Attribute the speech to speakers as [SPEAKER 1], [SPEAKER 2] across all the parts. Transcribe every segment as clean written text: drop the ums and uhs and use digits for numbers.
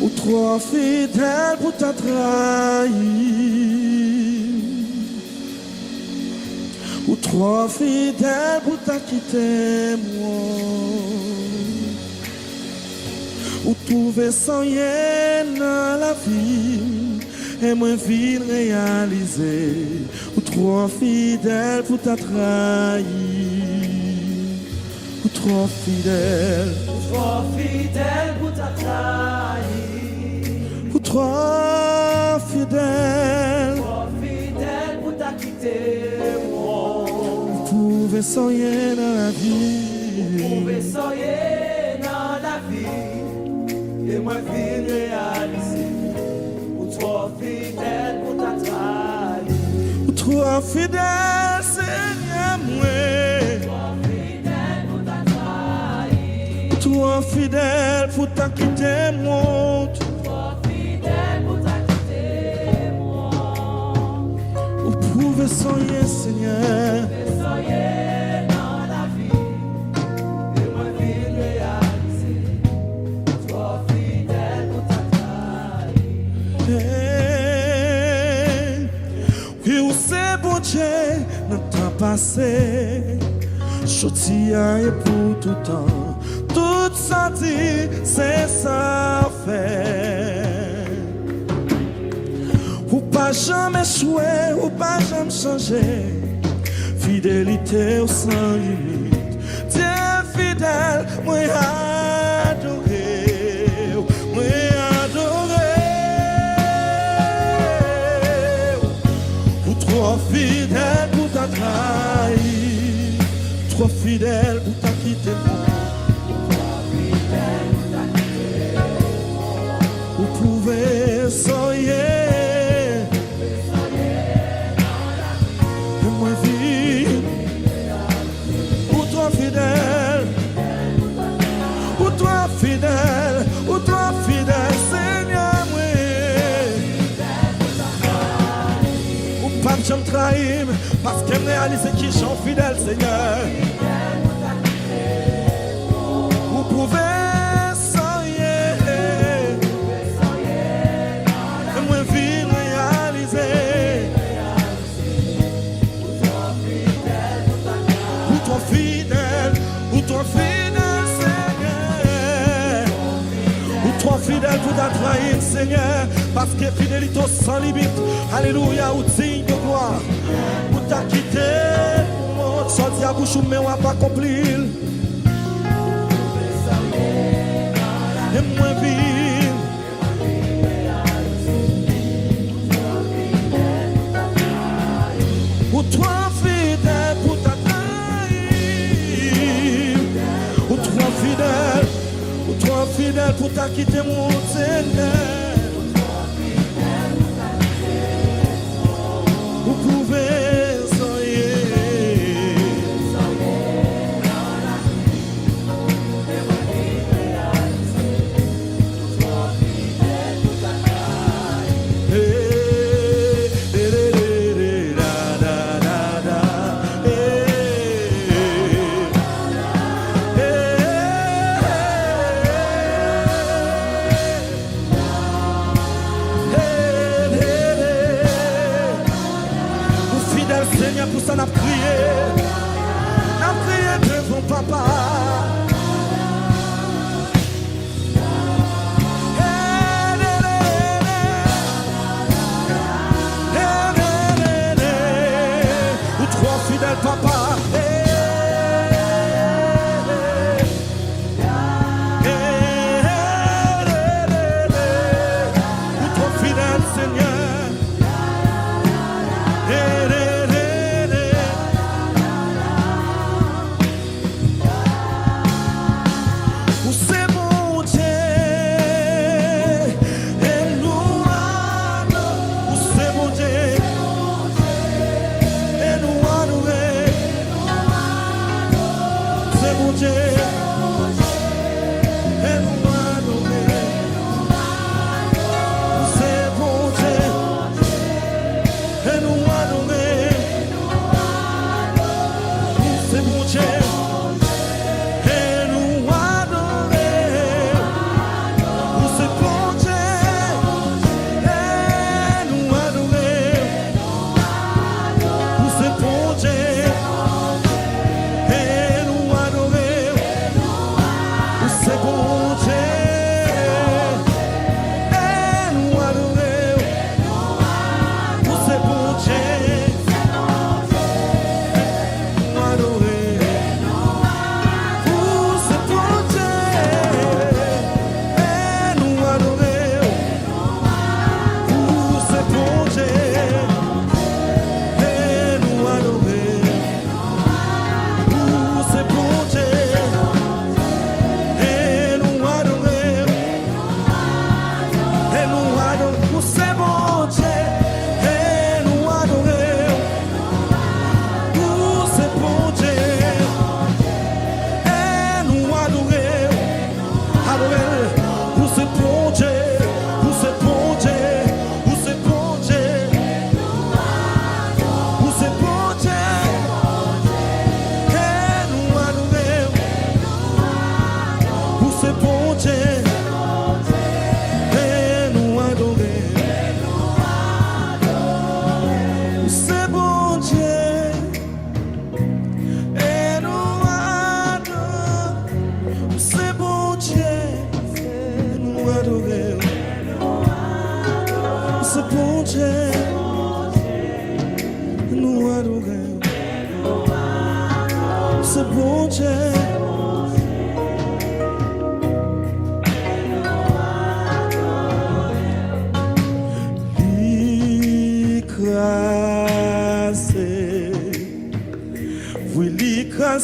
[SPEAKER 1] Ou trop fidèle pour ta trahir. Ou trop fidèle pour ta quitter moi. Ou trouver sans rien dans la vie. Et moi vil réaliser. Ou trop fidèle pour ta trahir. Ou trop fidèle.
[SPEAKER 2] Ou trop fidèle pour ta trahir.
[SPEAKER 1] Ou trop fidèle.
[SPEAKER 2] Trop fidèle pour ta quitter moi.
[SPEAKER 1] Vous pouvez soigner dans la vie.
[SPEAKER 2] Vous pouvez soigner dans la vie. Et moi vil réaliser. Ou trop fidèle pour ta trahir.
[SPEAKER 1] Ou trop fidèle, Seigneur, moi. Trop fidèle pour ta quitter moi.
[SPEAKER 2] Trop fidèle pour ta quitter moi.
[SPEAKER 1] Vous pouvez soigner, Seigneur.
[SPEAKER 2] Vous pouvez soigner dans la vie. Et moi vil réaliser. Trop fidèle pour ta trahir.
[SPEAKER 1] Oui, où c'est bon Dieu, notre temps passé. Chotia et pour tout temps. Tout ça dit, c'est ça fait. Ou pas jamais échouer, ou pas jamais changer. Fidélité au sans limite. Dieu fidèle, moi adoré, moi adoré. Ou trop fidèle pour ta trahir, trop fidèle pour ta quitter moi. Vous pouvez soigner. Et moi vie. Ou toi fidèle. Ou toi fidèle. Ou toi fidèle, Seigneur, moi. Ou pas que je me trahis, parce qu'elle me réalise qui sont fidèles, Seigneur. Vous pouvez. Fidèle pour ta trahir, Seigneur, parce que fidélité sans limite, alléluia, ou digne de gloire, pour ta quitter, mon sorti à bouche, mais on va pas accomplir. Et moi, vie, ou toi fidèle pour ta trahir, ou toi fidèle. Trop fidèle pour ta quitter mon Seigneur. Vous pouvez soigner.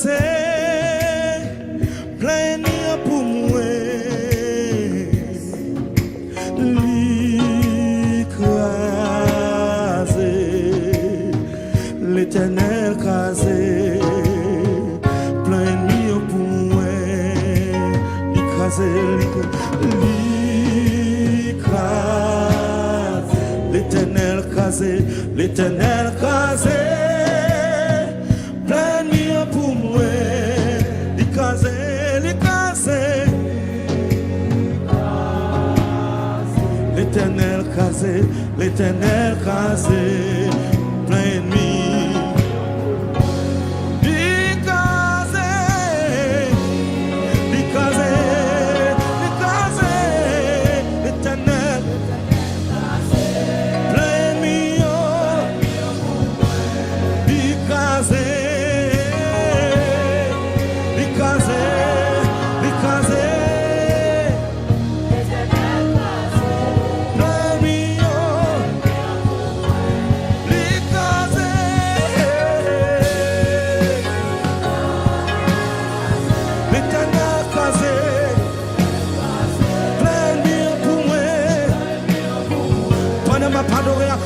[SPEAKER 1] l'écraser, plein mien pour moi. L'écraser, l'éternel crasé, plein mien pour moi. L'écraser, l'éternel crasé, l'éternel crasé. Pour moi, l'écraser, l'éternel crasé, l'éternel crasé, plein ennemi. Panorama